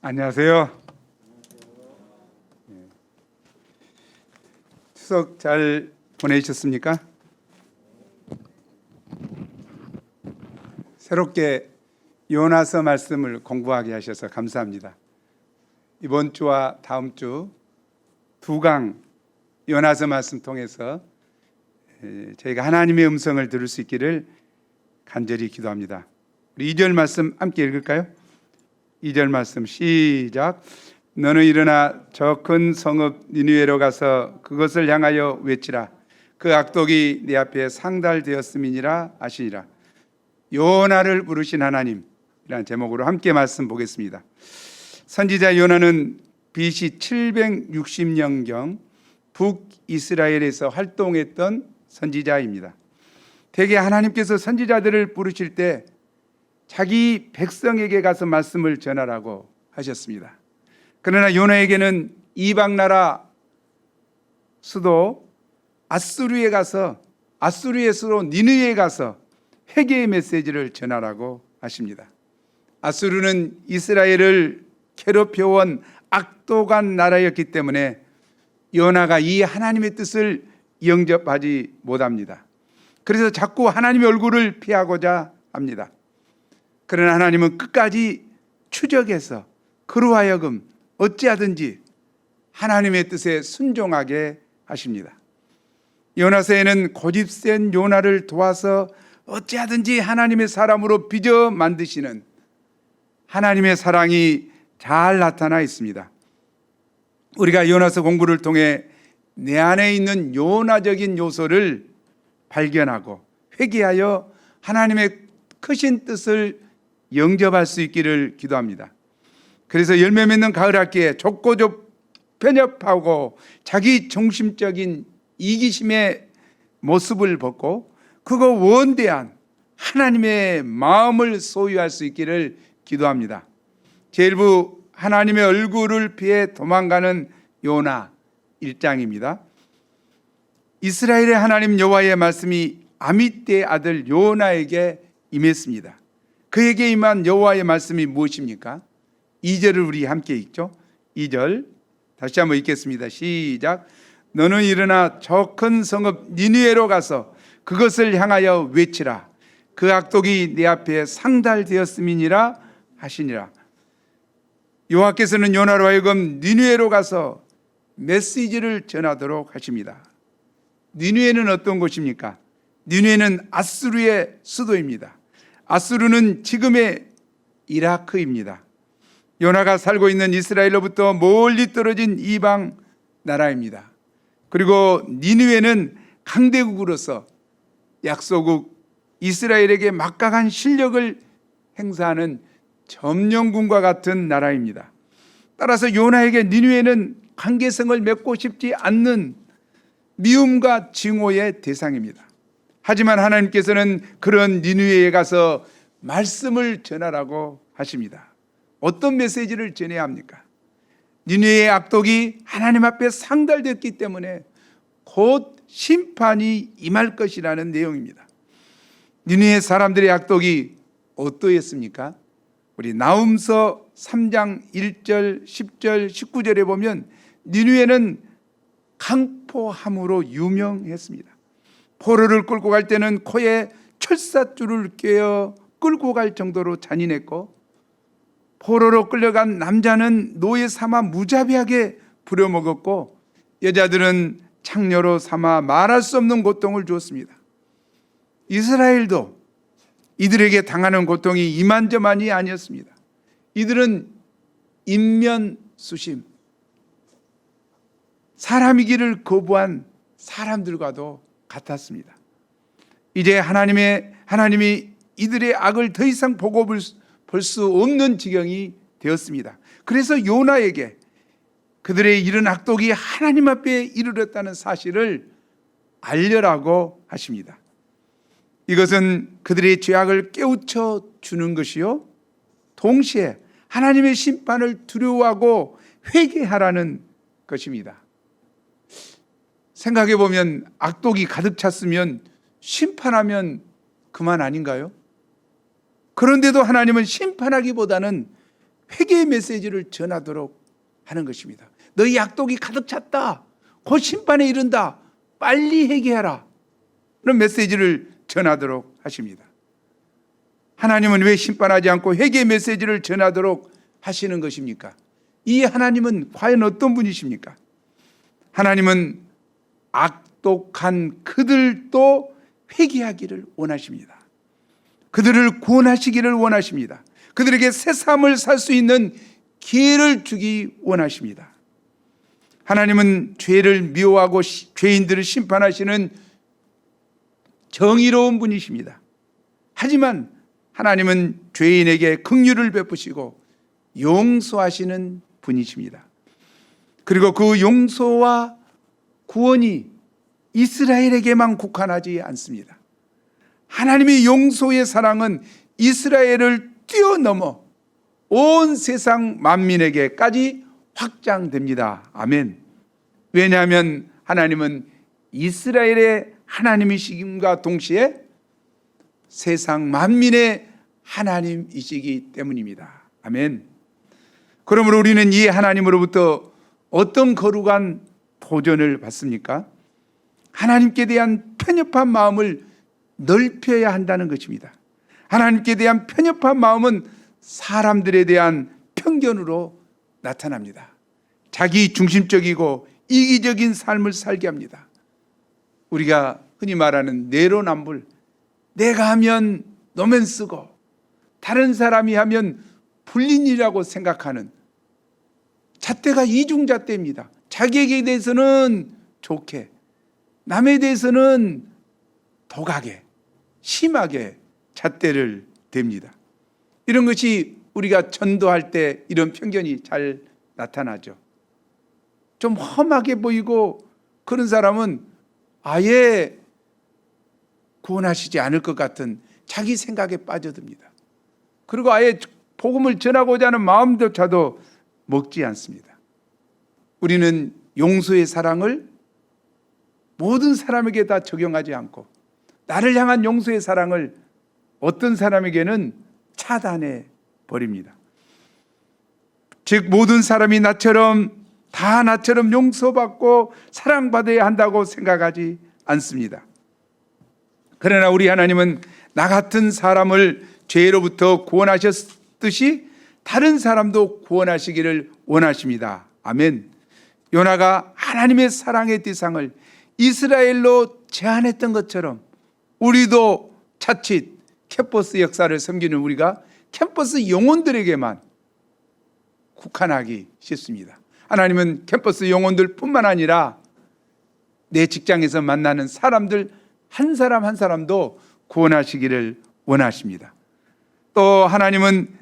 안녕하세요. 추석 잘 보내셨습니까? 새롭게 요나서 말씀을 공부하게 하셔서 감사합니다. 이번 주와 다음 주 두 강 요나서 말씀 통해서 저희가 하나님의 음성을 들을 수 있기를 간절히 기도합니다. 우리 2절 말씀 함께 읽을까요? 2절 말씀 시작. 너는 일어나 저 큰 성읍 니느웨로 가서 그것을 향하여 외치라. 그 악독이 네 앞에 상달되었음이니라 하시니라. 요나를 부르신 하나님이라는 제목으로 함께 말씀 보겠습니다. 선지자 요나는 BC 760년경 북이스라엘에서 활동했던 선지자입니다. 대개 하나님께서 선지자들을 부르실 때 자기 백성에게 가서 말씀을 전하라고 하셨습니다. 그러나 요나에게는 이방 나라 수도 아수르의 수도 니느웨에 가서 회개의 메시지를 전하라고 하십니다. 아수르는 이스라엘을 괴롭혀온 악독한 나라였기 때문에 요나가 이 하나님의 뜻을 영접하지 못합니다. 그래서 자꾸 하나님의 얼굴을 피하고자 합니다. 그러나 하나님은 끝까지 추적해서 그로 하여금 어찌하든지 하나님의 뜻에 순종하게 하십니다. 요나서에는 고집센 요나를 도와서 어찌하든지 하나님의 사람으로 빚어 만드시는 하나님의 사랑이 잘 나타나 있습니다. 우리가 요나서 공부를 통해 내 안에 있는 요나적인 요소를 발견하고 회개하여 하나님의 크신 뜻을 영접할 수 있기를 기도합니다. 그래서 열매 맺는 가을 학기에 좁고 편협하고 자기 중심적인 이기심의 모습을 벗고 그거 원대한 하나님의 마음을 소유할 수 있기를 기도합니다. 제1부 하나님의 얼굴을 피해 도망가는 요나 1장입니다. 이스라엘의 하나님 여호와의 말씀이 아미떼의 아들 요나에게 임했습니다. 그에게 임한 여호와의 말씀이 무엇입니까? 2절을 우리 함께 읽죠. 2절 다시 한번 읽겠습니다. 시작. 너는 일어나 저 큰 성읍 니느웨로 가서 그것을 향하여 외치라. 그 악독이 네 앞에 상달되었음이니라 하시니라. 여호와께서는 요나로 하여금 니느웨로 가서 메시지를 전하도록 하십니다. 니느웨는 어떤 곳입니까? 니느웨는 아수르의 수도입니다. 아수르는 지금의 이라크입니다. 요나가 살고 있는 이스라엘로부터 멀리 떨어진 이방 나라입니다. 그리고 니느웨는 강대국으로서 약소국 이스라엘에게 막강한 실력을 행사하는 점령군과 같은 나라입니다. 따라서 요나에게 니느웨는 관계성을 맺고 싶지 않는 미움과 증오의 대상입니다. 하지만 하나님께서는 그런 니느웨에 가서 말씀을 전하라고 하십니다. 어떤 메시지를 전해야 합니까? 니느웨의 악독이 하나님 앞에 상달됐기 때문에 곧 심판이 임할 것이라는 내용입니다. 니느웨 사람들의 악독이 어떠했습니까? 우리 나훔서 3장 1절, 10절, 19절에 보면 니느웨는 강포함으로 유명했습니다. 포로를 끌고 갈 때는 코에 철사줄을 꿰어 끌고 갈 정도로 잔인했고, 포로로 끌려간 남자는 노예 삼아 무자비하게 부려먹었고, 여자들은 창녀로 삼아 말할 수 없는 고통을 주었습니다. 이스라엘도 이들에게 당하는 고통이 이만저만이 아니었습니다. 이들은 인면수심, 사람이기를 거부한 사람들과도 같았습니다. 이제 하나님이 이들의 악을 더 이상 보고 볼 수 없는 지경이 되었습니다. 그래서 요나에게 그들의 이런 악독이 하나님 앞에 이르렀다는 사실을 알려라고 하십니다. 이것은 그들의 죄악을 깨우쳐 주는 것이요, 동시에 하나님의 심판을 두려워하고 회개하라는 것입니다. 생각해 보면 악독이 가득 찼으면 심판하면 그만 아닌가요? 그런데도 하나님은 심판하기보다는 회개의 메시지를 전하도록 하는 것입니다. 너희 약독이 가득 찼다. 곧 심판에 이른다. 빨리 회개하라. 그런 메시지를 전하도록 하십니다. 하나님은 왜 심판하지 않고 회개의 메시지를 전하도록 하시는 것입니까? 이 하나님은 과연 어떤 분이십니까? 하나님은 악독한 그들도 회개하기를 원하십니다. 그들을 구원하시기를 원하십니다. 그들에게 새 삶을 살 수 있는 기회를 주기 원하십니다. 하나님은 죄를 미워하고 죄인들을 심판하시는 정의로운 분이십니다. 하지만 하나님은 죄인에게 긍휼을 베푸시고 용서하시는 분이십니다. 그리고 그 용서와 구원이 이스라엘에게만 국한하지 않습니다. 하나님의 용서의 사랑은 이스라엘을 뛰어넘어 온 세상 만민에게까지 확장됩니다. 아멘. 왜냐하면 하나님은 이스라엘의 하나님이심과 동시에 세상 만민의 하나님이시기 때문입니다. 아멘. 그러므로 우리는 이 하나님으로부터 어떤 거룩한 도전을 받습니까? 하나님께 대한 편협한 마음을 넓혀야 한다는 것입니다. 하나님께 대한 편협한 마음은 사람들에 대한 편견으로 나타납니다. 자기 중심적이고 이기적인 삶을 살게 합니다. 우리가 흔히 말하는 내로남불, 내가 하면 너만 쓰고 다른 사람이 하면 불린이라고 생각하는 잣대가 이중잣대입니다. 자기에게 대해서는 좋게, 남에 대해서는 독하게, 심하게 잣대를 댑니다. 이런 것이 우리가 전도할 때 이런 편견이 잘 나타나죠. 좀 험하게 보이고 그런 사람은 아예 구원하시지 않을 것 같은 자기 생각에 빠져듭니다. 그리고 아예 복음을 전하고자 하는 마음조차도 먹지 않습니다. 우리는 용서의 사랑을 모든 사람에게 다 적용하지 않고 나를 향한 용서의 사랑을 어떤 사람에게는 차단해 버립니다. 즉 모든 사람이 다 나처럼 용서받고 사랑받아야 한다고 생각하지 않습니다. 그러나 우리 하나님은 나 같은 사람을 죄로부터 구원하셨듯이 다른 사람도 구원하시기를 원하십니다. 아멘. 요나가 하나님의 사랑의 대상을 이스라엘로 제한했던 것처럼 우리도 자칫 캠퍼스 역사를 섬기는 우리가 캠퍼스 영혼들에게만 국한하기 쉽습니다. 하나님은 캠퍼스 영혼들 뿐만 아니라 내 직장에서 만나는 사람들 한 사람 한 사람도 구원하시기를 원하십니다. 또 하나님은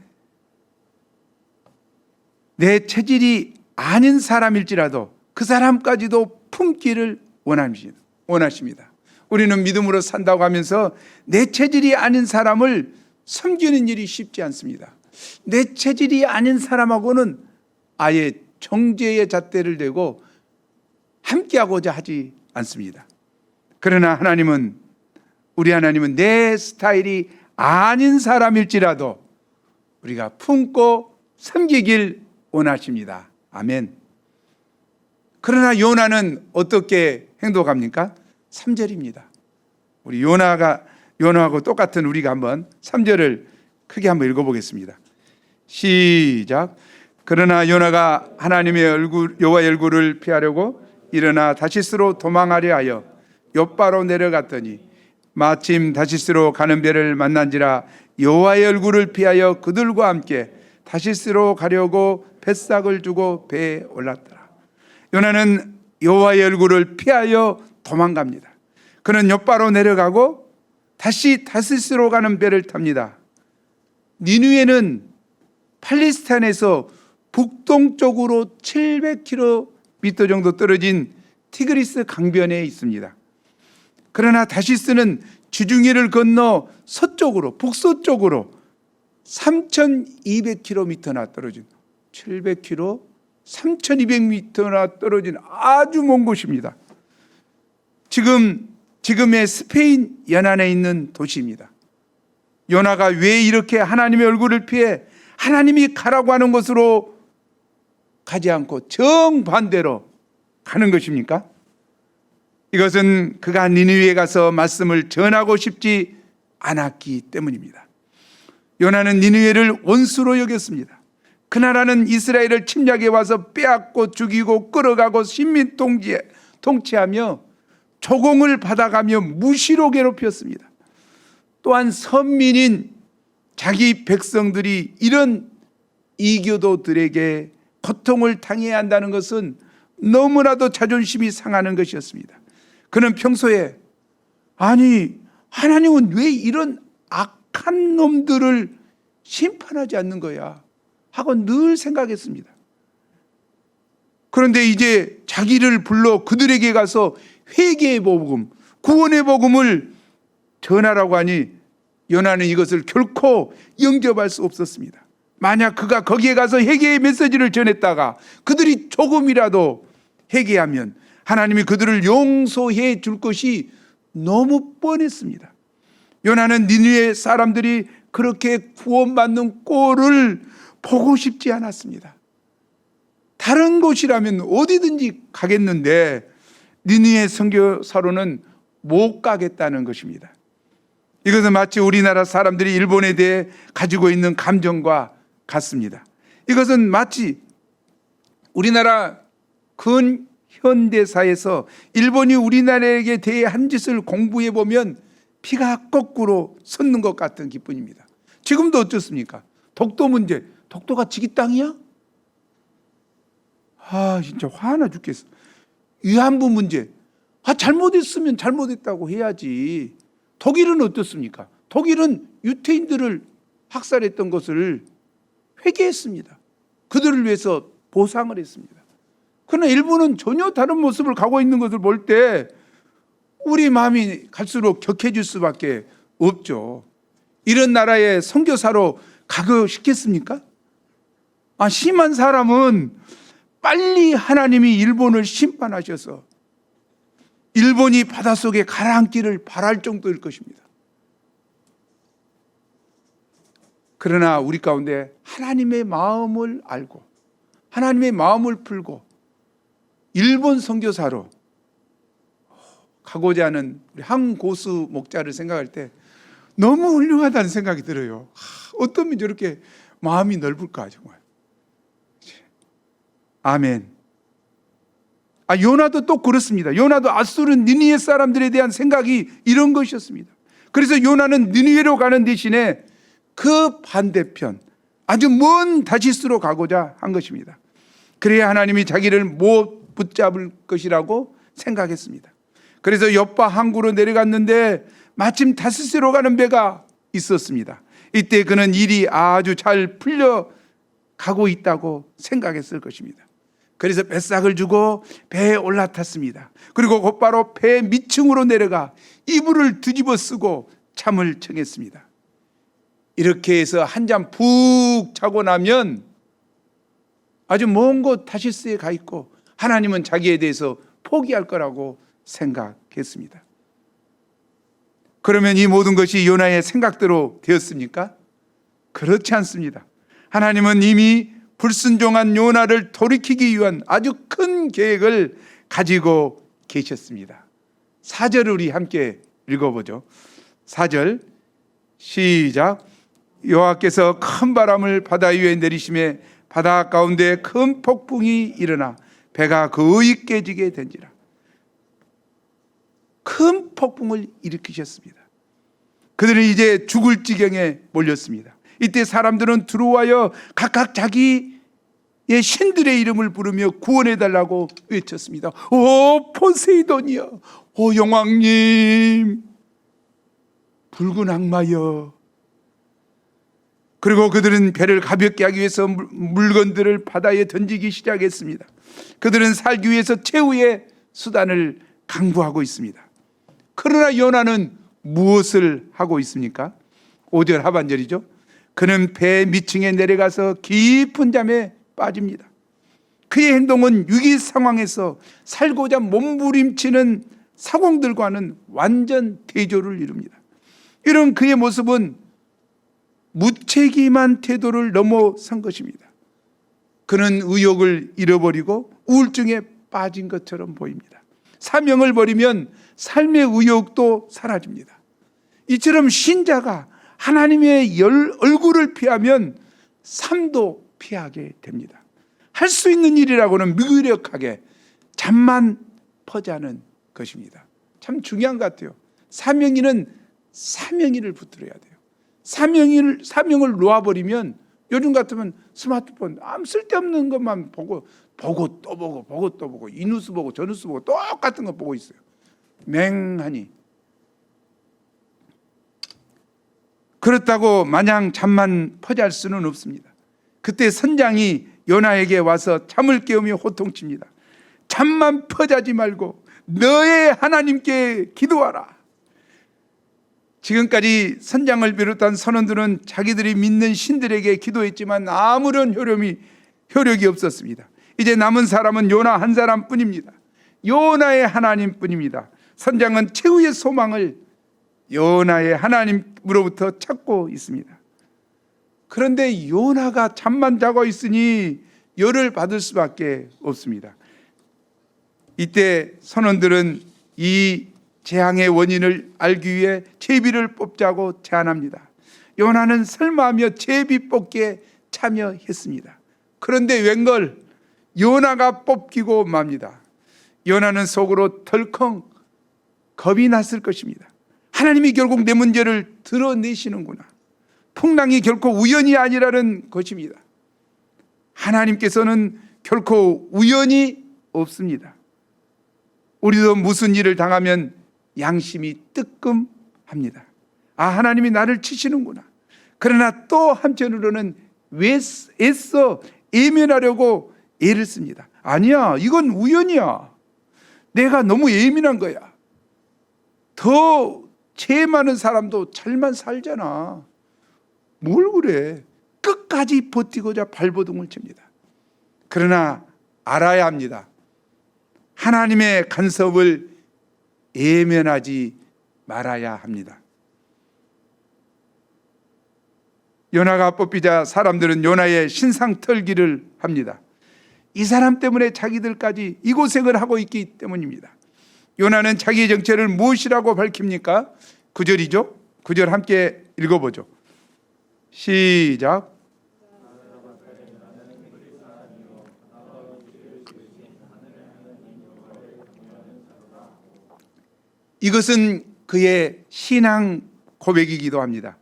내 체질이 아닌 사람일지라도 그 사람까지도 품기를 원하십니다. 우리는 믿음으로 산다고 하면서 내 체질이 아닌 사람을 섬기는 일이 쉽지 않습니다. 내 체질이 아닌 사람하고는 아예 정죄의 잣대를 대고 함께하고자 하지 않습니다. 그러나 우리 하나님은 내 스타일이 아닌 사람일지라도 우리가 품고 섬기길 원하십니다. 아멘. 그러나 요나는 어떻게 행동합니까? 3절입니다. 우리 요나하고 똑같은 우리가 한번 3절을 크게 한번 읽어보겠습니다. 시작. 그러나 요나가 여호와의 얼굴을 피하려고 일어나 다시스로 도망하려 하여 욥바로 내려갔더니 마침 다시스로 가는 배를 만난지라 여호와의 얼굴을 피하여 그들과 함께 다시스로 가려고 뱃삭을 주고 배에 올랐더라. 요나는 여호와의 얼굴을 피하여 도망갑니다. 그는 욥바로 내려가고 다시 다시스로 가는 배를 탑니다. 니느웨는 팔레스타인에서 북동쪽으로 700km 정도 떨어진 티그리스 강변에 있습니다. 그러나 다시스는 지중해를 건너 서쪽으로 북서쪽으로 3200km나 떨어진 700km, 3200m나 떨어진 아주 먼 곳입니다. 지금의 스페인 연안에 있는 도시입니다. 요나가 왜 이렇게 하나님의 얼굴을 피해 하나님이 가라고 하는 곳으로 가지 않고 정반대로 가는 것입니까? 이것은 그가 니느웨에 가서 말씀을 전하고 싶지 않았기 때문입니다. 요나는 니느웨를 원수로 여겼습니다. 그 나라는 이스라엘을 침략해 와서 빼앗고 죽이고 끌어가고 식민 통치하며 조공을 받아가며 무시로 괴롭혔습니다. 또한 선민인 자기 백성들이 이런 이교도들에게 고통을 당해야 한다는 것은 너무나도 자존심이 상하는 것이었습니다. 그는 평소에 아니 하나님은 왜 이런 악한 놈들을 심판하지 않는 거야 하고 늘 생각했습니다. 그런데 이제 자기를 불러 그들에게 가서 회개의 복음, 구원의 복음을 전하라고 하니 요나는 이것을 결코 영접할 수 없었습니다. 만약 그가 거기에 가서 회개의 메시지를 전했다가 그들이 조금이라도 회개하면 하나님이 그들을 용서해 줄 것이 너무 뻔했습니다. 요나는 니느웨 사람들이 그렇게 구원받는 꼴을 보고 싶지 않았습니다. 다른 곳이라면 어디든지 가겠는데 니느웨 선교사로는 못 가겠다는 것입니다. 이것은 마치 우리나라 사람들이 일본에 대해 가지고 있는 감정과 같습니다. 이것은 마치 우리나라 근현대사에서 일본이 우리나라에게 대해 한 짓을 공부해 보면 피가 거꾸로 솟는 것 같은 기분입니다. 지금도 어떻습니까? 독도 문제, 독도가 지기 땅이야? 진짜 화나 죽겠어. 위안부 문제, 잘못했으면 잘못했다고 해야지. 독일은 어떻습니까? 독일은 유태인들을 학살했던 것을 회개했습니다. 그들을 위해서 보상을 했습니다. 그러나 일본은 전혀 다른 모습을 가고 있는 것을 볼 때 우리 마음이 갈수록 격해질 수밖에 없죠. 이런 나라의 선교사로 가고 싶겠습니까? 심한 사람은 빨리 하나님이 일본을 심판하셔서 일본이 바닷속에 가라앉기를 바랄 정도일 것입니다. 그러나 우리 가운데 하나님의 마음을 알고 하나님의 마음을 풀고 일본 선교사로 가고자 하는 우리 한 고수 목자를 생각할 때 너무 훌륭하다는 생각이 들어요. 어쩌면 저렇게 마음이 넓을까 정말. 아멘. 요나도 또 그렇습니다. 요나도 앗수르 니느웨 사람들에 대한 생각이 이런 것이었습니다. 그래서 요나는 니느웨로 가는 대신에 그 반대편 아주 먼 다시스로 가고자 한 것입니다. 그래야 하나님이 자기를 못 붙잡을 것이라고 생각했습니다. 그래서 욥바 항구로 내려갔는데 마침 다시스로 가는 배가 있었습니다. 이때 그는 일이 아주 잘 풀려가고 있다고 생각했을 것입니다. 그래서 뱃삭을 주고 배에 올라탔습니다. 그리고 곧바로 배 밑층으로 내려가 이불을 뒤집어 쓰고 잠을 청했습니다. 이렇게 해서 한잠 푹 자고 나면 아주 먼 곳 다시스에 가 있고 하나님은 자기에 대해서 포기할 거라고 생각했습니다. 그러면 이 모든 것이 요나의 생각대로 되었습니까? 그렇지 않습니다. 하나님은 이미 불순종한 요나를 돌이키기 위한 아주 큰 계획을 가지고 계셨습니다. 4절을 우리 함께 읽어보죠. 4절 시작. 여호와께서 큰 바람을 바다 위에 내리심에 바다 가운데 큰 폭풍이 일어나 배가 거의 깨지게 된지라. 큰 폭풍을 일으키셨습니다. 그들은 이제 죽을 지경에 몰렸습니다. 이때 사람들은 들어와여 각각 자기의 신들의 이름을 부르며 구원해달라고 외쳤습니다. 오 포세이돈이여, 오 용왕님, 붉은 악마여. 그리고 그들은 배를 가볍게 하기 위해서 물건들을 바다에 던지기 시작했습니다. 그들은 살기 위해서 최후의 수단을 강구하고 있습니다. 그러나 요나는 무엇을 하고 있습니까? 5절 하반절이죠. 그는 배 밑층에 내려가서 깊은 잠에 빠집니다. 그의 행동은 위기 상황에서 살고자 몸부림치는 사공들과는 완전 대조를 이룹니다. 이런 그의 모습은 무책임한 태도를 넘어선 것입니다. 그는 의욕을 잃어버리고 우울증에 빠진 것처럼 보입니다. 사명을 버리면 삶의 의욕도 사라집니다. 이처럼 신자가 하나님의 얼굴을 피하면 삶도 피하게 됩니다. 할 수 있는 일이라고는 무기력하게 잠만 퍼자는 것입니다. 참 중요한 것 같아요. 사명인은 사명인을 붙들어야 돼요. 사명을 놓아버리면 요즘 같으면 스마트폰 아무 쓸데없는 것만 보고 또 보고 이 뉴스 보고 저 뉴스 보고 똑같은 거 보고 있어요. 맹하니. 그렇다고 마냥 잠만 퍼잘 수는 없습니다. 그때 선장이 요나에게 와서 잠을 깨우며 호통칩니다. 잠만 퍼자지 말고 너의 하나님께 기도하라. 지금까지 선장을 비롯한 선원들은 자기들이 믿는 신들에게 기도했지만 아무런 효력이 없었습니다. 이제 남은 사람은 요나 한 사람뿐입니다. 요나의 하나님뿐입니다. 선장은 최후의 소망을 요나의 하나님으로부터 찾고 있습니다. 그런데 요나가 잠만 자고 있으니 열을 받을 수밖에 없습니다. 이때 선원들은 이 재앙의 원인을 알기 위해 제비를 뽑자고 제안합니다. 요나는 설마하며 제비 뽑기에 참여했습니다. 그런데 웬걸 요나가 뽑히고 맙니다. 요나는 속으로 덜컹 겁이 났을 것입니다. 하나님이 결국 내 문제를 드러내시는구나. 풍랑이 결코 우연이 아니라는 것입니다. 하나님께서는 결코 우연이 없습니다. 우리도 무슨 일을 당하면 양심이 뜨끔합니다. 아, 하나님이 나를 치시는구나. 그러나 또 한편으로는 왜 애써 예민하려고 애를 씁니다. 아니야, 이건 우연이야. 내가 너무 예민한 거야. 더 죄 많은 사람도 잘만 살잖아. 뭘 그래? 끝까지 버티고자 발버둥을 칩니다. 그러나 알아야 합니다. 하나님의 간섭을 예면하지 말아야 합니다. 요나가 뽑히자 사람들은 요나의 신상 털기를 합니다. 이 사람 때문에 자기들까지 이 고생을 하고 있기 때문입니다. 요나는 자기의 정체를 무엇이라고 밝힙니까? 9절이죠. 9절 함께 읽어보죠. 시작. 이것은 그의 신앙 고백이기도 합니다.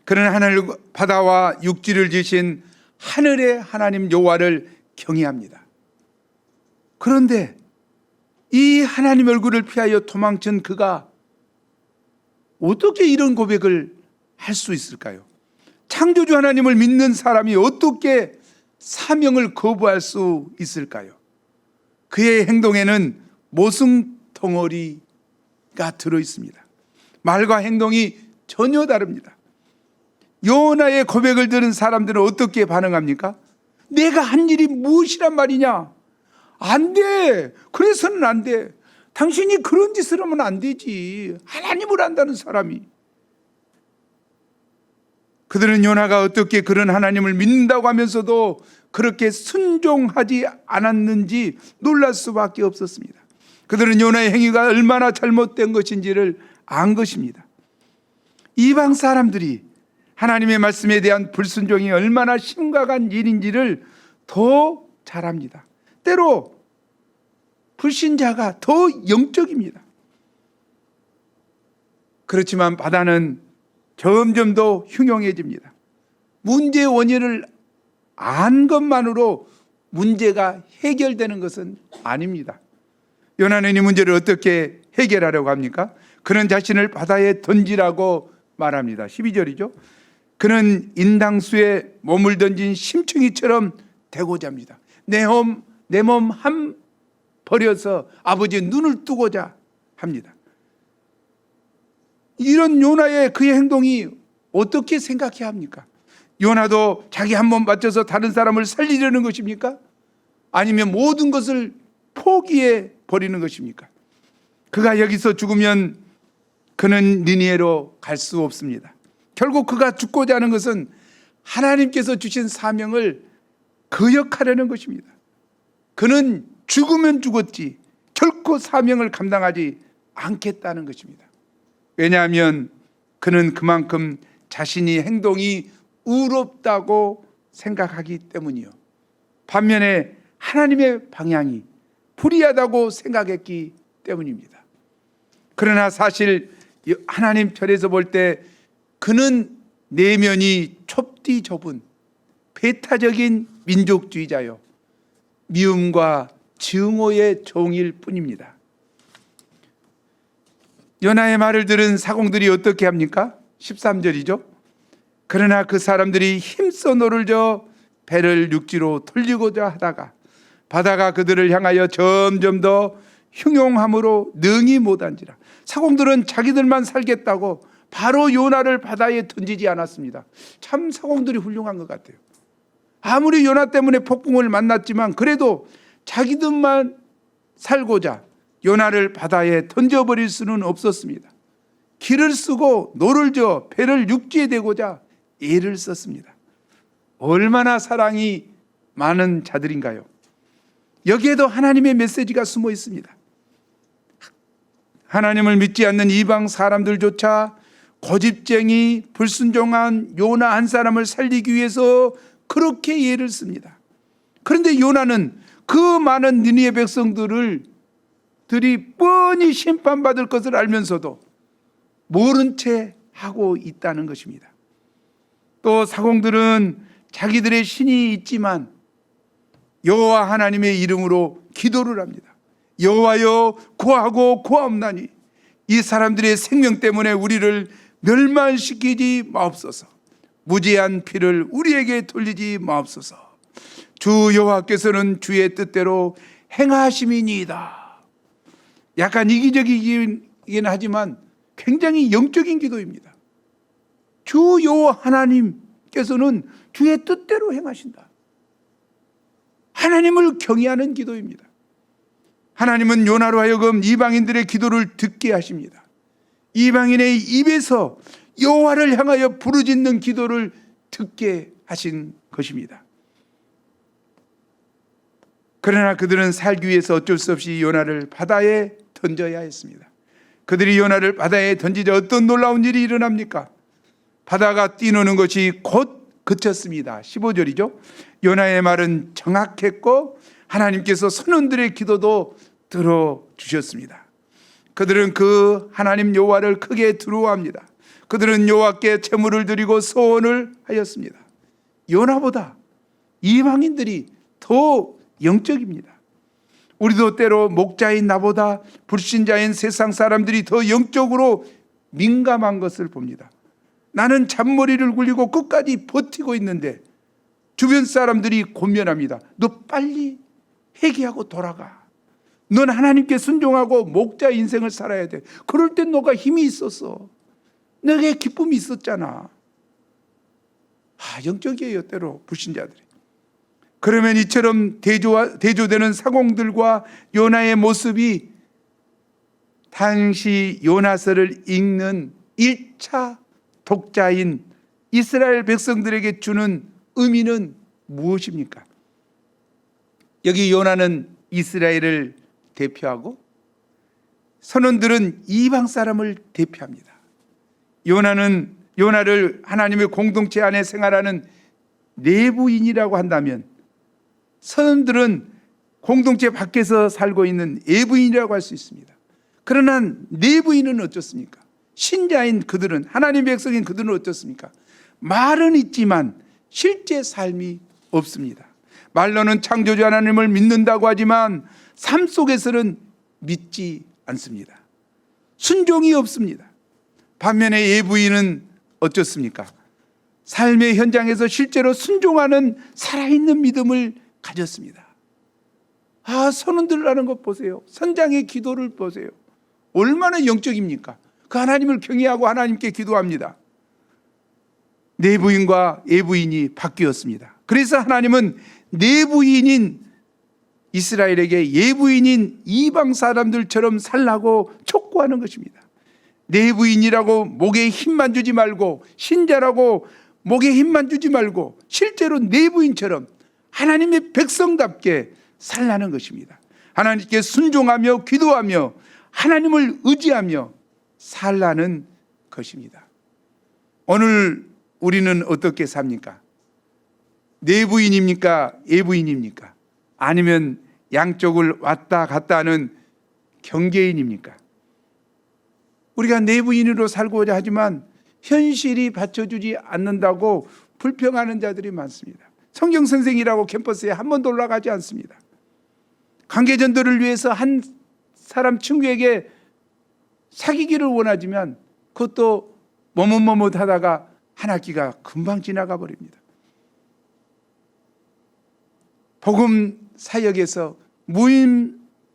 그는 하늘 바다와 육지를 지으신 하늘의 하나님 여호와를 경외합니다. 그런데 이 하나님 얼굴을 피하여 도망친 그가 어떻게 이런 고백을 할 수 있을까요? 창조주 하나님을 믿는 사람이 어떻게 사명을 거부할 수 있을까요? 그의 행동에는 모순덩어리가 들어 있습니다. 말과 행동이 전혀 다릅니다. 요나의 고백을 들은 사람들은 어떻게 반응합니까? 내가 한 일이 무엇이란 말이냐? 안 돼. 그래서는 안 돼. 당신이 그런 짓을 하면 안 되지. 하나님을 안다는 사람이. 그들은 요나가 어떻게 그런 하나님을 믿는다고 하면서도 그렇게 순종하지 않았는지 놀랄 수밖에 없었습니다. 그들은 요나의 행위가 얼마나 잘못된 것인지를 안 것입니다. 이방 사람들이 하나님의 말씀에 대한 불순종이 얼마나 심각한 일인지를 더 잘 압니다. 때로 불신자가 더 영적입니다. 그렇지만 바다는 점점 더 흉흉해집니다. 문제의 원인을 안 것만으로 문제가 해결되는 것은 아닙니다. 요나는 이 문제를 어떻게 해결하려고 합니까? 그는 자신을 바다에 던지라고 말합니다. 12절이죠. 그는 인당수에 몸을 던진 심충이처럼 되고자 합니다. 내 몸 한 버려서 아버지의 눈을 뜨고자 합니다. 이런 요나의 그의 행동이 어떻게 생각해야 합니까? 요나도 자기 한 몸 바쳐서 다른 사람을 살리려는 것입니까? 아니면 모든 것을 포기해 버리는 것입니까? 그가 여기서 죽으면 그는 니느웨로 갈 수 없습니다. 결국 그가 죽고자 하는 것은 하나님께서 주신 사명을 거역하려는 것입니다. 그는 죽으면 죽었지 결코 사명을 감당하지 않겠다는 것입니다. 왜냐하면 그는 그만큼 자신이 행동이 의롭다고 생각하기 때문이요. 반면에 하나님의 방향이 불의하다고 생각했기 때문입니다. 그러나 사실 하나님 편에서 볼 때 그는 내면이 좁디 좁은 배타적인 민족주의자요, 미움과 증오의 종일 뿐입니다. 요나의 말을 들은 사공들이 어떻게 합니까? 13절이죠. 그러나 그 사람들이 힘써 노를 저어 배를 육지로 돌리고자 하다가 바다가 그들을 향하여 점점 더 흉용함으로 능히 못한지라. 사공들은 자기들만 살겠다고 바로 요나를 바다에 던지지 않았습니다. 참 사공들이 훌륭한 것 같아요. 아무리 요나 때문에 폭풍을 만났지만 그래도 자기들만 살고자 요나를 바다에 던져버릴 수는 없었습니다. 길을 쓰고 노를 저어 배를 육지에 대고자 애를 썼습니다. 얼마나 사랑이 많은 자들인가요? 여기에도 하나님의 메시지가 숨어 있습니다. 하나님을 믿지 않는 이방 사람들조차 고집쟁이 불순종한 요나 한 사람을 살리기 위해서 그렇게 애를 씁니다. 그런데 요나는 그 많은 니느웨 백성들이 뻔히 심판받을 것을 알면서도 모른 채 하고 있다는 것입니다. 또 사공들은 자기들의 신이 있지만 여호와 하나님의 이름으로 기도를 합니다. 여호와여 구하고 구하옵나니 이 사람들의 생명 때문에 우리를 멸망시키지 마옵소서. 무죄한 피를 우리에게 돌리지 마옵소서. 주 여호와께서는 주의 뜻대로 행하심이니이다. 약간 이기적이긴 하지만 굉장히 영적인 기도입니다. 주 여호와 하나님께서는 주의 뜻대로 행하신다. 하나님을 경외하는 기도입니다. 하나님은 요나로 하여금 이방인들의 기도를 듣게 하십니다. 이방인의 입에서 여호와를 향하여 부르짖는 기도를 듣게 하신 것입니다. 그러나 그들은 살기 위해서 어쩔 수 없이 요나를 바다에 던져야 했습니다. 그들이 요나를 바다에 던지자 어떤 놀라운 일이 일어납니까? 바다가 뛰노는 것이 곧 그쳤습니다. 15절이죠. 요나의 말은 정확했고 하나님께서 선원들의 기도도 들어주셨습니다. 그들은 그 하나님 여호와를 크게 두려워합니다. 그들은 여호와께 제물을 드리고 소원을 하였습니다. 요나보다 이방인들이 더 영적입니다. 우리도 때로 목자인 나보다 불신자인 세상 사람들이 더 영적으로 민감한 것을 봅니다. 나는 잔머리를 굴리고 끝까지 버티고 있는데 주변 사람들이 권면합니다. 너 빨리 회개하고 돌아가. 넌 하나님께 순종하고 목자 인생을 살아야 돼. 그럴 땐 너가 힘이 있었어. 너에게 기쁨이 있었잖아. 영적이에요, 때로 불신자들이. 그러면 이처럼 대조되는 사공들과 요나의 모습이 당시 요나서를 읽는 1차 독자인 이스라엘 백성들에게 주는 의미는 무엇입니까? 여기 요나는 이스라엘을 대표하고 선원들은 이방 사람을 대표합니다. 요나를 하나님의 공동체 안에 생활하는 내부인이라고 한다면 선원들은 공동체 밖에서 살고 있는 외부인이라고 할 수 있습니다. 그러나 내부인은 어떻습니까? 신자인 그들은, 하나님의 백성인 그들은 어떻습니까? 말은 있지만 실제 삶이 없습니다. 말로는 창조주 하나님을 믿는다고 하지만 삶 속에서는 믿지 않습니다. 순종이 없습니다. 반면에 외부인은 어떻습니까? 삶의 현장에서 실제로 순종하는 살아있는 믿음을 가졌습니다. 선원들 하는 것 보세요. 선장의 기도를 보세요. 얼마나 영적입니까? 그 하나님을 경외하고 하나님께 기도합니다. 내부인과 외부인이 바뀌었습니다. 그래서 하나님은 내부인인 이스라엘에게 외부인인 이방 사람들처럼 살라고 촉구하는 것입니다. 내부인이라고 목에 힘만 주지 말고, 신자라고 목에 힘만 주지 말고 실제로 내부인처럼 하나님의 백성답게 살라는 것입니다. 하나님께 순종하며 기도하며 하나님을 의지하며 살라는 것입니다. 오늘 우리는 어떻게 삽니까? 내부인입니까? 외부인입니까? 아니면 양쪽을 왔다 갔다 하는 경계인입니까? 우리가 내부인으로 살고자 하지만 현실이 받쳐주지 않는다고 불평하는 자들이 많습니다. 성경선생이라고 캠퍼스에 한 번도 올라가지 않습니다. 관계전도를 위해서 한 사람 친구에게 사귀기를 원하지만 그것도 머뭇머뭇하다가 한 학기가 금방 지나가 버립니다. 복음 사역에서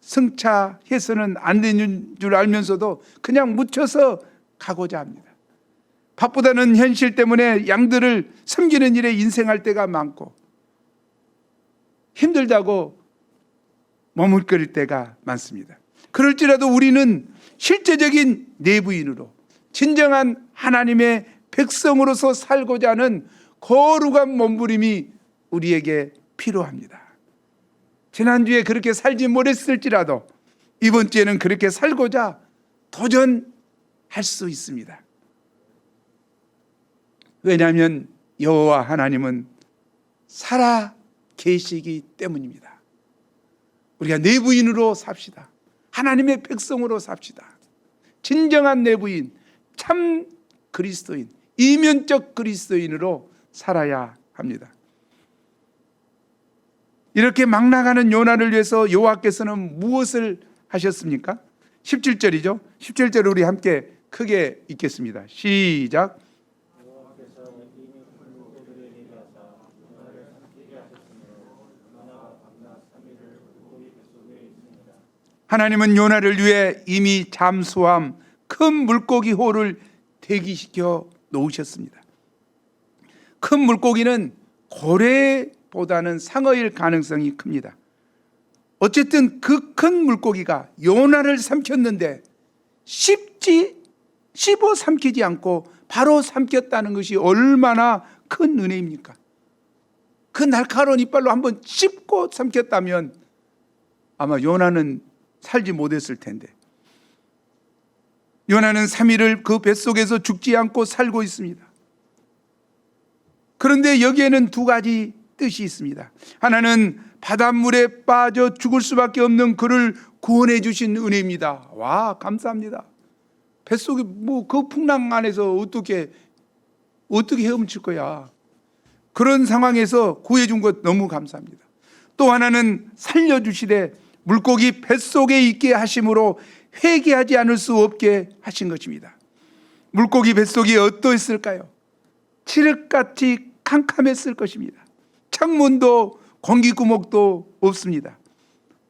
무임승차해서는 안 되는 줄 알면서도 그냥 묻혀서 가고자 합니다. 밥보다는 현실 때문에 양들을 섬기는 일에 인생할 때가 많고 힘들다고 머뭇거릴 때가 많습니다. 그럴지라도 우리는 실제적인 내부인으로 진정한 하나님의 백성으로서 살고자 하는 거룩한 몸부림이 우리에게 필요합니다. 지난주에 그렇게 살지 못했을지라도 이번 주에는 그렇게 살고자 도전할 수 있습니다. 왜냐하면 여호와 하나님은 살아 계시기 때문입니다. 우리가 내부인으로 삽시다. 하나님의 백성으로 삽시다. 진정한 내부인, 참 그리스도인, 이면적 그리스도인으로 살아야 합니다. 이렇게 막 나가는 요나를 위해서 여호와께서는 무엇을 하셨습니까? 17절이죠. 17절 우리 함께 크게 읽겠습니다. 시작. 하나님은 요나를 위해 이미 잠수함 큰 물고기 호를 대기시켜 놓으셨습니다. 큰 물고기는 고래보다는 상어일 가능성이 큽니다. 어쨌든 그 큰 물고기가 요나를 삼켰는데 씹어 삼키지 않고 바로 삼켰다는 것이 얼마나 큰 은혜입니까? 그 날카로운 이빨로 한번 씹고 삼켰다면 아마 요나는 살지 못했을 텐데, 요나는 3일을 그 뱃속에서 죽지 않고 살고 있습니다. 그런데 여기에는 두 가지 뜻이 있습니다. 하나는 바닷물에 빠져 죽을 수밖에 없는 그를 구원해 주신 은혜입니다. 와, 감사합니다. 뱃속에 그 풍랑 안에서 어떻게 헤엄칠 거야. 그런 상황에서 구해 준 것 너무 감사합니다. 또 하나는 살려주시되 물고기 뱃속에 있게 하심으로 회개하지 않을 수 없게 하신 것입니다. 물고기 뱃속이 어떠했을까요? 칠흑같이 캄캄했을 것입니다. 창문도 공기구멍도 없습니다.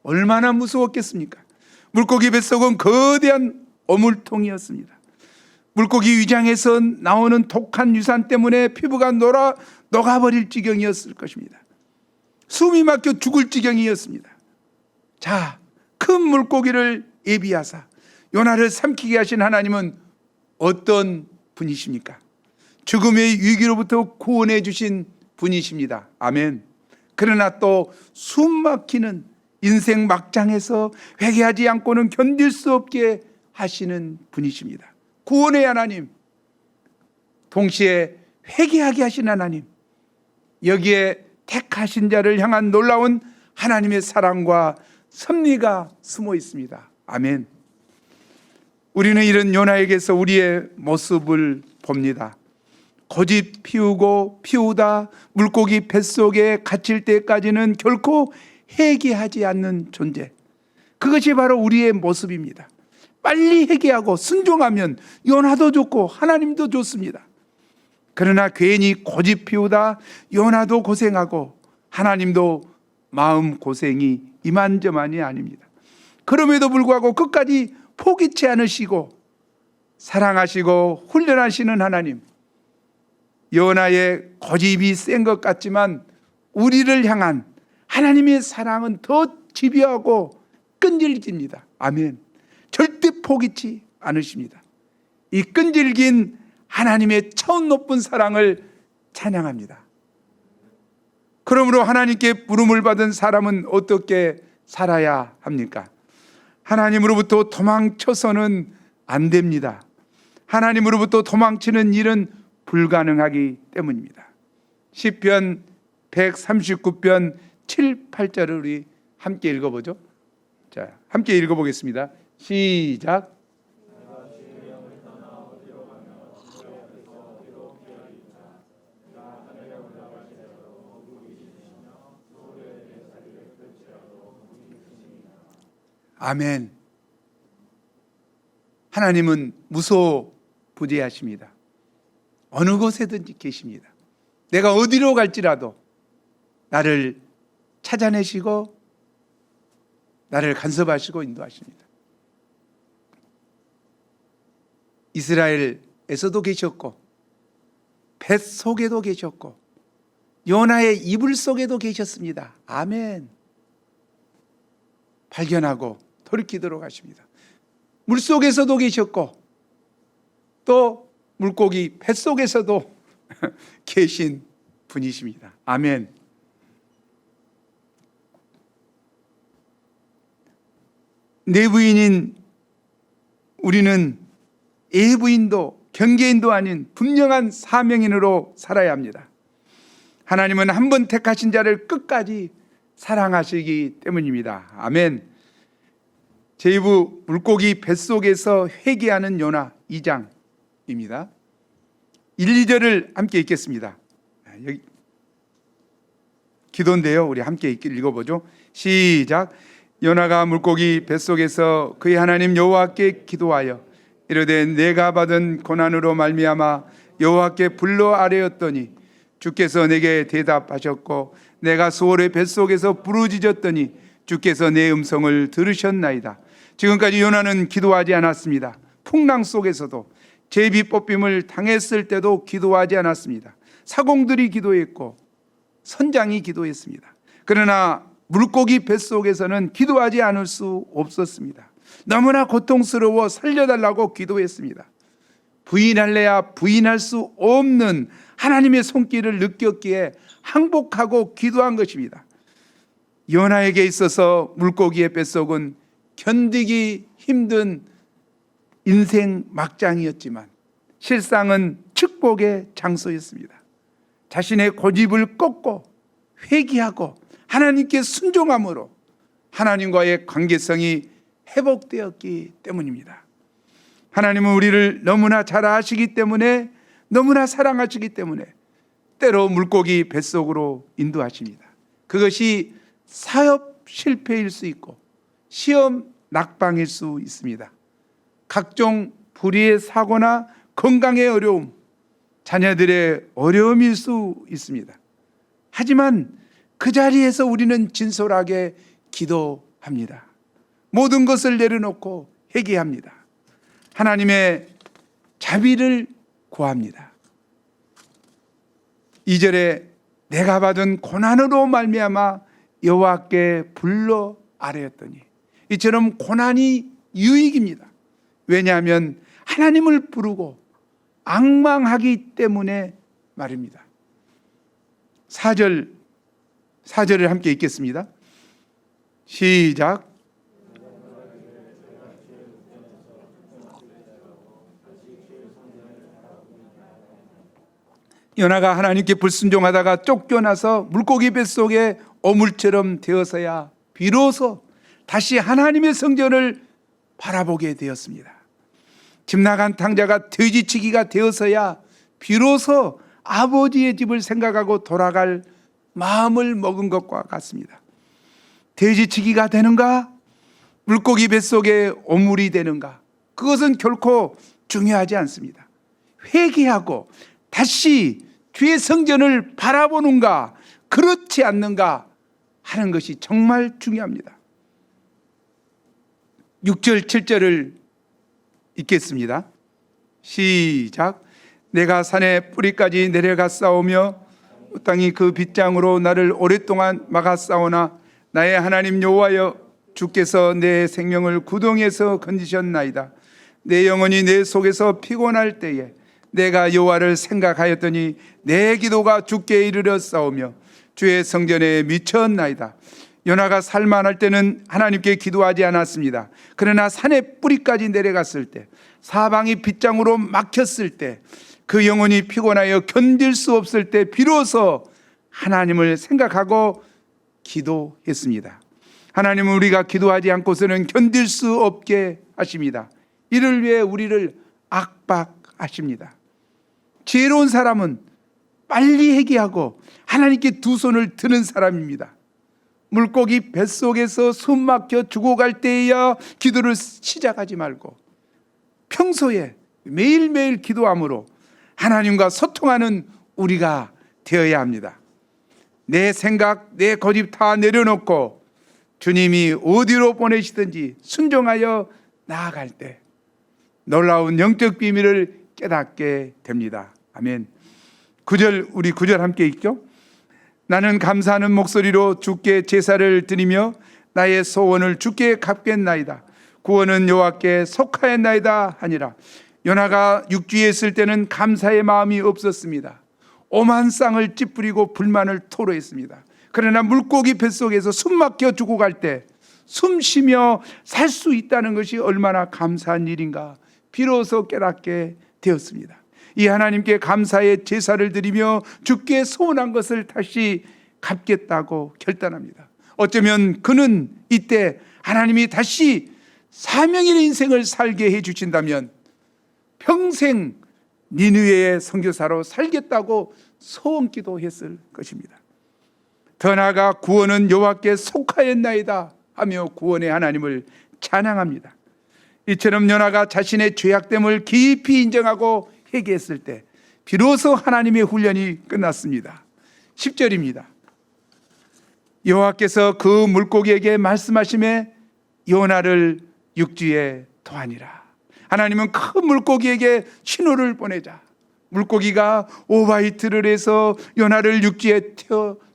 얼마나 무서웠겠습니까? 물고기 뱃속은 거대한 어물통이었습니다. 물고기 위장에서 나오는 독한 유산 때문에 피부가 녹아버릴 지경이었을 것입니다. 숨이 막혀 죽을 지경이었습니다. 자, 큰 물고기를 예비하사 요나를 삼키게 하신 하나님은 어떤 분이십니까? 죽음의 위기로부터 구원해 주신 분이십니다. 아멘. 그러나 또 숨막히는 인생 막장에서 회개하지 않고는 견딜 수 없게 하시는 분이십니다. 구원의 하나님, 동시에 회개하게 하신 하나님, 여기에 택하신 자를 향한 놀라운 하나님의 사랑과 섭리가 숨어 있습니다. 아멘. 우리는 이런 요나에게서 우리의 모습을 봅니다. 고집 피우고 피우다 물고기 뱃속에 갇힐 때까지는 결코 회개하지 않는 존재, 그것이 바로 우리의 모습입니다. 빨리 회개하고 순종하면 요나도 좋고 하나님도 좋습니다. 그러나 괜히 고집 피우다 요나도 고생하고 하나님도 마음 고생이 이만저만이 아닙니다. 그럼에도 불구하고 끝까지 포기치 않으시고 사랑하시고 훈련하시는 하나님, 요나의 고집이 센 것 같지만 우리를 향한 하나님의 사랑은 더 집요하고 끈질깁니다. 아멘. 절대 포기치 않으십니다. 이 끈질긴 하나님의 처음 높은 사랑을 찬양합니다. 그러므로 하나님께 부름을 받은 사람은 어떻게 살아야 합니까? 하나님으로부터 도망쳐서는 안 됩니다. 하나님으로부터 도망치는 일은 불가능하기 때문입니다. 시편 139편 7, 8절을 우리 함께 읽어보죠. 자, 함께 읽어보겠습니다. 시작. 아멘. 하나님은 무소부재하십니다. 어느 곳에든지 계십니다. 내가 어디로 갈지라도 나를 찾아내시고 나를 간섭하시고 인도하십니다. 이스라엘에서도 계셨고 뱃속에도 계셨고 요나의 이불 속에도 계셨습니다. 아멘. 발견하고 돌이키도록 하십니다. 물속에서도 계셨고 또 물고기 뱃속에서도 계신 분이십니다. 아멘. 내부인인 우리는 애부인도 경계인도 아닌 분명한 사명인으로 살아야 합니다. 하나님은 한 번 택하신 자를 끝까지 사랑하시기 때문입니다. 아멘. 제2부 물고기 뱃속에서 회개하는 요나 2장입니다. 1, 2절을 함께 읽겠습니다. 여기 기도인데요. 우리 함께 읽어보죠. 시작. 요나가 물고기 뱃속에서 그의 하나님 여호와께 기도하여 이르되 내가 받은 고난으로 말미암아 여호와께 불러 아뢰었더니 주께서 내게 대답하셨고 내가 수월의 뱃속에서 부르짖었더니 주께서 내 음성을 들으셨나이다. 지금까지 요나는 기도하지 않았습니다. 풍랑 속에서도 제비 뽑힘을 당했을 때도 기도하지 않았습니다. 사공들이 기도했고 선장이 기도했습니다. 그러나 물고기 뱃속에서는 기도하지 않을 수 없었습니다. 너무나 고통스러워 살려달라고 기도했습니다. 부인할래야 부인할 수 없는 하나님의 손길을 느꼈기에 항복하고 기도한 것입니다. 요나에게 있어서 물고기의 뱃속은 견디기 힘든 인생 막장이었지만 실상은 축복의 장소였습니다. 자신의 고집을 꺾고 회개하고 하나님께 순종함으로 하나님과의 관계성이 회복되었기 때문입니다. 하나님은 우리를 너무나 잘 아시기 때문에 너무나 사랑하시기 때문에 때로 물고기 뱃속으로 인도하십니다. 그것이 사업 실패일 수 있고 시험 낙방일 수 있습니다. 각종 불의의 사고나 건강의 어려움, 자녀들의 어려움일 수 있습니다. 하지만 그 자리에서 우리는 진솔하게 기도합니다. 모든 것을 내려놓고 회개합니다. 하나님의 자비를 구합니다. 2절에 내가 받은 고난으로 말미암아 여호와께 불러 아뢰었더니, 이처럼 고난이 유익입니다. 왜냐하면 하나님을 부르고 앙망하기 때문에 말입니다. 4절을 함께 읽겠습니다. 시작. 요나가 하나님께 불순종하다가 쫓겨나서 물고기 뱃속에 어물처럼 되어서야 비로소 다시 하나님의 성전을 바라보게 되었습니다. 집 나간 탕자가 돼지치기가 되어서야 비로소 아버지의 집을 생각하고 돌아갈 마음을 먹은 것과 같습니다. 돼지치기가 되는가? 물고기 뱃속에 오물이 되는가? 그것은 결코 중요하지 않습니다. 회개하고 다시 주의 성전을 바라보는가, 그렇지 않는가 하는 것이 정말 중요합니다. 6절, 7절을 읽겠습니다. 시작. 내가 산의 뿌리까지 내려가 싸우며 땅이 그 빗장으로 나를 오랫동안 막아 싸우나 나의 하나님 여호와여, 주께서 내 생명을 구덩이에서 건지셨나이다. 내 영혼이 내 속에서 피곤할 때에 내가 여호와를 생각하였더니 내 기도가 주께 이르러 싸우며 주의 성전에 미쳤나이다. 요나가 살만할 때는 하나님께 기도하지 않았습니다. 그러나 산의 뿌리까지 내려갔을 때, 사방이 빗장으로 막혔을 때, 그 영혼이 피곤하여 견딜 수 없을 때 비로소 하나님을 생각하고 기도했습니다. 하나님은 우리가 기도하지 않고서는 견딜 수 없게 하십니다. 이를 위해 우리를 압박하십니다. 지혜로운 사람은 빨리 회개하고 하나님께 두 손을 드는 사람입니다. 물고기 뱃속에서 숨 막혀 죽어갈 때에야 기도를 시작하지 말고 평소에 매일매일 기도함으로 하나님과 소통하는 우리가 되어야 합니다. 내 생각, 내 고집 다 내려놓고 주님이 어디로 보내시든지 순종하여 나아갈 때 놀라운 영적 비밀을 깨닫게 됩니다. 아멘. 우리 9절 함께 읽죠. 나는 감사하는 목소리로 주께 제사를 드리며 나의 소원을 주께 갚겠나이다. 구원은 여호와께 속하였나이다 하니라. 요나가 육지에 있을 때는 감사의 마음이 없었습니다. 오만 쌍을 찌푸리고 불만을 토로했습니다. 그러나 물고기 뱃속에서 숨 막혀 죽어갈 때 숨 쉬며 살 수 있다는 것이 얼마나 감사한 일인가 비로소 깨닫게 되었습니다. 이 하나님께 감사의 제사를 드리며 주께 소원한 것을 다시 갚겠다고 결단합니다. 어쩌면 그는 이때 하나님이 다시 사명의 인생을 살게 해주신다면 평생 니느웨의 선교사로 살겠다고 소원기도 했을 것입니다. 더 나아가 구원은 여호와께 속하였나이다 하며 구원의 하나님을 찬양합니다. 이처럼 요나가 자신의 죄악됨을 깊이 인정하고 회개했을 때 비로소 하나님의 훈련이 끝났습니다. 10절입니다. 여호와께서 그 물고기에게 말씀하시매 요나를 육지에 토하니라. 하나님은 큰 물고기에게 신호를 보내자 물고기가 오바이트를 해서 요나를 육지에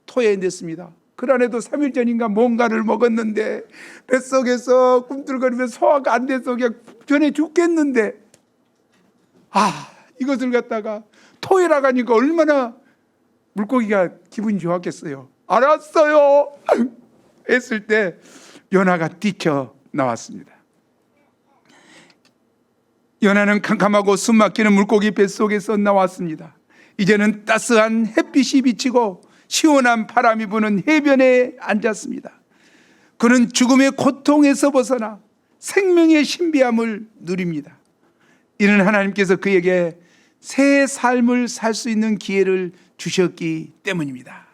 토해냈습니다. 그 안에도 3일 전인가 뭔가를 먹었는데 뱃속에서 꿈틀거리며 소화가 안 돼서 그냥 전에 죽겠는데 이것을 갖다가 토해라 가니까 얼마나 물고기가 기분이 좋았겠어요. 알았어요 했을 때 요나가 뛰쳐 나왔습니다. 요나는 캄캄하고 숨막히는 물고기 뱃속에서 나왔습니다. 이제는 따스한 햇빛이 비치고 시원한 바람이 부는 해변에 앉았습니다. 그는 죽음의 고통에서 벗어나 생명의 신비함을 누립니다. 이는 하나님께서 그에게 새 삶을 살 수 있는 기회를 주셨기 때문입니다.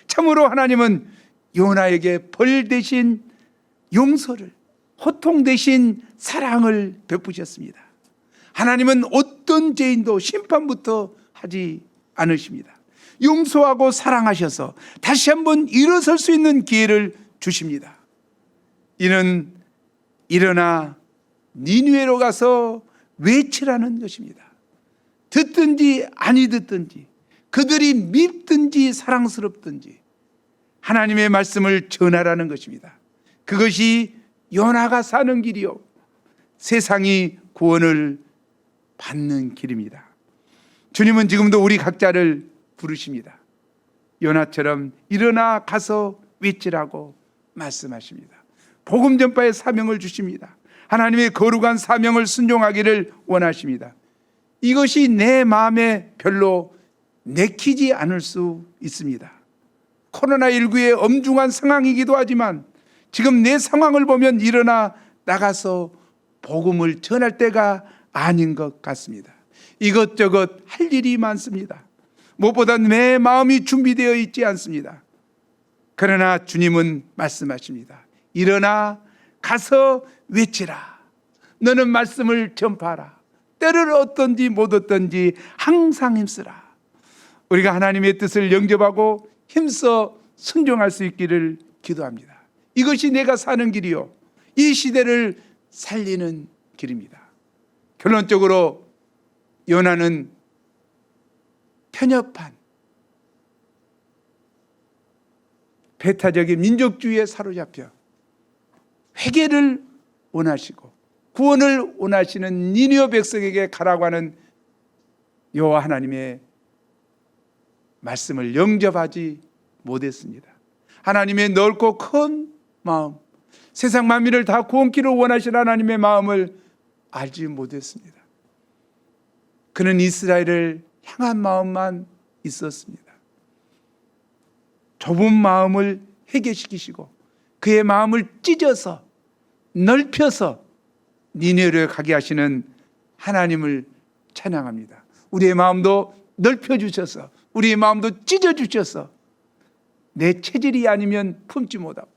참으로 하나님은 요나에게 벌 대신 용서를, 호통 대신 사랑을 베푸셨습니다. 하나님은 어떤 죄인도 심판부터 하지 않으십니다. 용서하고 사랑하셔서 다시 한번 일어설 수 있는 기회를 주십니다. 이는 일어나 니느웨로 가서 외치라는 것입니다. 듣든지 아니 듣든지, 그들이 밉든지 사랑스럽든지 하나님의 말씀을 전하라는 것입니다. 그것이 요나가 사는 길이요 세상이 구원을 받는 길입니다. 주님은 지금도 우리 각자를 부르십니다. 요나처럼 일어나 가서 외치라고 말씀하십니다. 복음 전파의 사명을 주십니다. 하나님의 거룩한 사명을 순종하기를 원하십니다. 이것이 내 마음에 별로 내키지 않을 수 있습니다. 코로나19의 엄중한 상황이기도 하지만 지금 내 상황을 보면 일어나 나가서 복음을 전할 때가 아닌 것 같습니다. 이것저것 할 일이 많습니다. 무엇보다 내 마음이 준비되어 있지 않습니다. 그러나 주님은 말씀하십니다. 일어나 가서 외치라. 너는 말씀을 전파하라. 때를 얻든지 못 얻든지 항상 힘쓰라. 우리가 하나님의 뜻을 영접하고 힘써 순종할 수 있기를 기도합니다. 이것이 내가 사는 길이요 이 시대를 살리는 길입니다. 결론적으로 요나는 편협한 배타적인 민족주의에 사로잡혀 회개를 원하시고 구원을 원하시는 니느웨 백성에게 가라고 하는 여호와 하나님의 말씀을 영접하지 못했습니다. 하나님의 넓고 큰 마음, 세상 만민을 다 구원키를 원하시는 하나님의 마음을 알지 못했습니다. 그는 이스라엘을 향한 마음만 있었습니다. 좁은 마음을 해결시키시고 그의 마음을 찢어서 넓혀서 니느웨로 가게 하시는 하나님을 찬양합니다. 우리의 마음도 넓혀주셔서 우리의 마음도 찢어주셔서 내 체질이 아니면 품지 못하고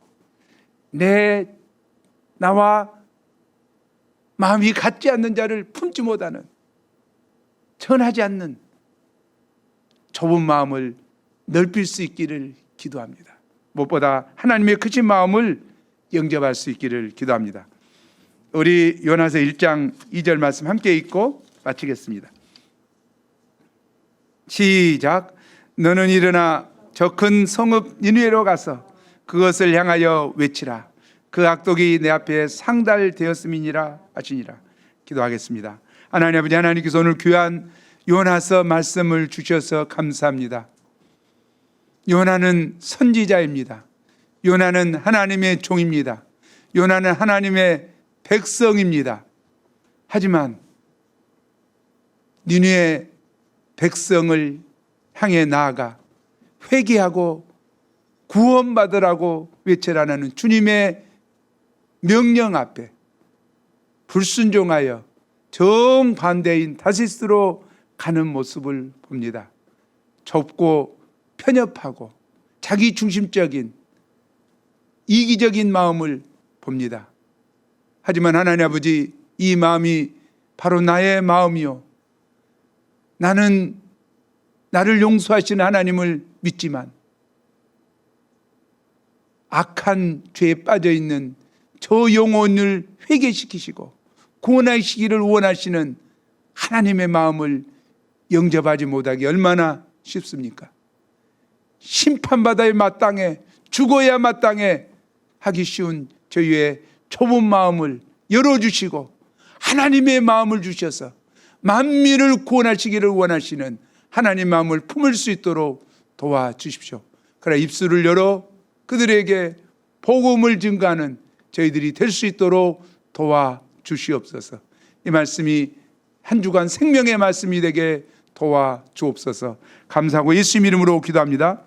나와 마음이 같지 않는 자를 품지 못하는, 전하지 않는 좁은 마음을 넓힐 수 있기를 기도합니다. 무엇보다 하나님의 크신 마음을 영접할 수 있기를 기도합니다. 우리 요나서 1장 2절 말씀 함께 읽고 마치겠습니다. 시작. 너는 일어나 저 큰 성읍 니느웨로 가서 그것을 향하여 외치라. 그 악독이 내 앞에 상달되었음이니라 하시니라. 기도하겠습니다. 하나님 아버지, 하나님께서 오늘 귀한 요나서 말씀을 주셔서 감사합니다. 요나는 선지자입니다. 요나는 하나님의 종입니다. 요나는 하나님의 백성입니다. 하지만 니느웨 백성을 향해 나아가 회개하고 구원받으라고 외치라는 주님의 명령 앞에 불순종하여 정반대인 다시스로 가는 모습을 봅니다. 좁고 편협하고 자기 중심적인 이기적인 마음을 봅니다. 하지만 하나님 아버지, 이 마음이 바로 나의 마음이요, 나는 나를 용서하시는 하나님을 믿지만 악한 죄에 빠져 있는 저 영혼을 회개시키시고 구원하시기를 원하시는 하나님의 마음을 영접하지 못하기 얼마나 쉽습니까? 심판받아야 마땅해, 죽어야 마땅해 하기 쉬운 저희의 좁은 마음을 열어주시고 하나님의 마음을 주셔서 만민을 구원하시기를 원하시는 하나님 마음을 품을 수 있도록 도와주십시오. 그러나 입술을 열어 그들에게 복음을 증거하는 저희들이 될 수 있도록 도와주시옵소서. 이 말씀이 한 주간 생명의 말씀이 되게 도와주옵소서. 감사하고 예수님 이름으로 기도합니다.